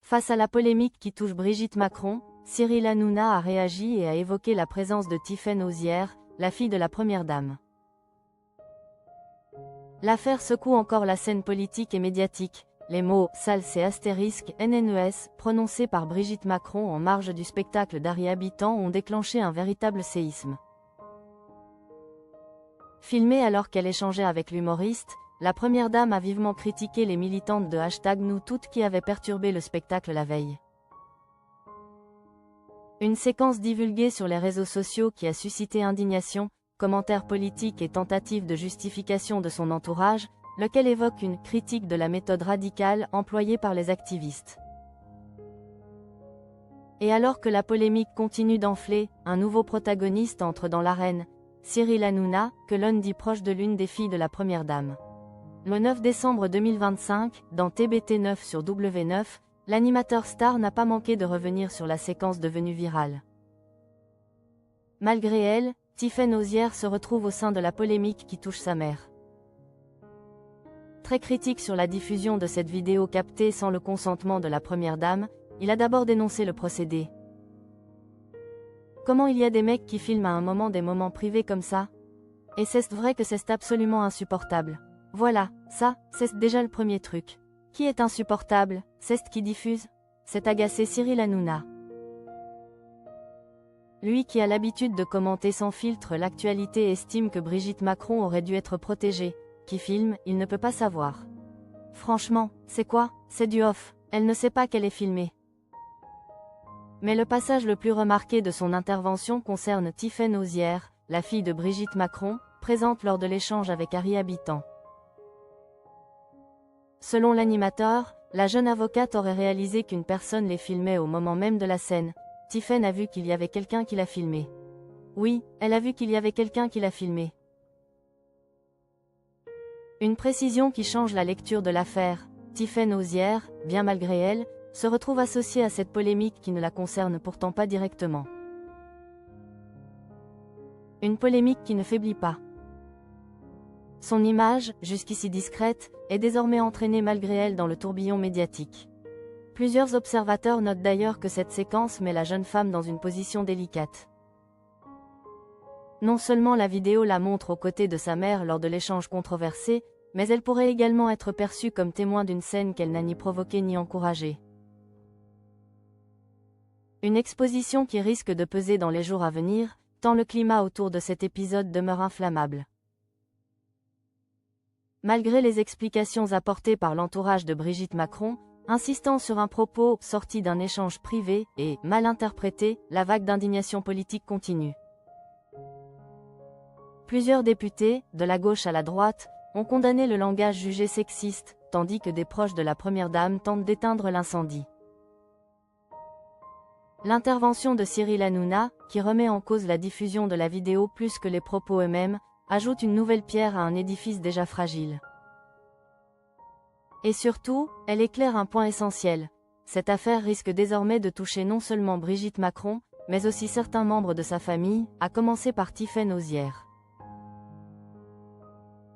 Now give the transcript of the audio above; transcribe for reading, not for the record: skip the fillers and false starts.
Face à la polémique qui touche Brigitte Macron, Cyril Hanouna a réagi et a évoqué la présence de Tiffaine Hozière, la fille de la première dame. L'affaire secoue encore la scène politique et médiatique. Les mots « salse » et astérisque NNES prononcés par Brigitte Macron en marge du spectacle d'Harry Habitant ont déclenché un véritable séisme. Filmée alors qu'elle échangeait avec l'humoriste, la première dame a vivement critiqué les militantes de #NouToutes qui avaient perturbé le spectacle la veille. Une séquence divulguée sur les réseaux sociaux qui a suscité indignation, commentaires politiques et tentatives de justification de son entourage, lequel évoque une critique de la méthode radicale employée par les activistes. Et alors que la polémique continue d'enfler, un nouveau protagoniste entre dans l'arène, Cyril Hanouna, que l'on dit proche de l'une des filles de la première dame. Le 9 décembre 2025, dans TBT9 sur W9, l'animateur star n'a pas manqué de revenir sur la séquence devenue virale. Malgré elle, Tiffaine Hozière se retrouve au sein de la polémique qui touche sa mère. Très critique sur la diffusion de cette vidéo captée sans le consentement de la première dame, il a d'abord dénoncé le procédé. Comment il y a des mecs qui filment à un moment des moments privés comme ça? Et c'est vrai que c'est absolument insupportable. Voilà, ça, c'est déjà le premier truc. Qui est insupportable, c'est qui diffuse? C'est agacé Cyril Hanouna. Lui qui a l'habitude de commenter sans filtre l'actualité estime que Brigitte Macron aurait dû être protégée. Qui filme, il ne peut pas savoir. Franchement, c'est quoi? C'est du off, elle ne sait pas qu'elle est filmée. Mais le passage le plus remarqué de son intervention concerne Tiffaine Hozière, la fille de Brigitte Macron, présente lors de l'échange avec Harry Habitant. Selon l'animateur, la jeune avocate aurait réalisé qu'une personne les filmait au moment même de la scène. Tiffaine a vu qu'il y avait quelqu'un qui l'a filmé. Oui, elle a vu qu'il y avait quelqu'un qui l'a filmé. Une précision qui change la lecture de l'affaire. Tiffaine Hozière, bien malgré elle, se retrouve associée à cette polémique qui ne la concerne pourtant pas directement. Une polémique qui ne faiblit pas. Son image, jusqu'ici discrète, est désormais entraînée malgré elle dans le tourbillon médiatique. Plusieurs observateurs notent d'ailleurs que cette séquence met la jeune femme dans une position délicate. Non seulement la vidéo la montre aux côtés de sa mère lors de l'échange controversé, mais elle pourrait également être perçue comme témoin d'une scène qu'elle n'a ni provoquée ni encouragée. Une exposition qui risque de peser dans les jours à venir, tant le climat autour de cet épisode demeure inflammable. Malgré les explications apportées par l'entourage de Brigitte Macron, insistant sur un propos sorti d'un échange privé et mal interprété, la vague d'indignation politique continue. Plusieurs députés, de la gauche à la droite, ont condamné le langage jugé sexiste, tandis que des proches de la première dame tentent d'éteindre l'incendie. L'intervention de Cyril Hanouna, qui remet en cause la diffusion de la vidéo plus que les propos eux-mêmes, ajoute une nouvelle pierre à un édifice déjà fragile. Et surtout, elle éclaire un point essentiel. Cette affaire risque désormais de toucher non seulement Brigitte Macron, mais aussi certains membres de sa famille, à commencer par Tiffaine Hozière.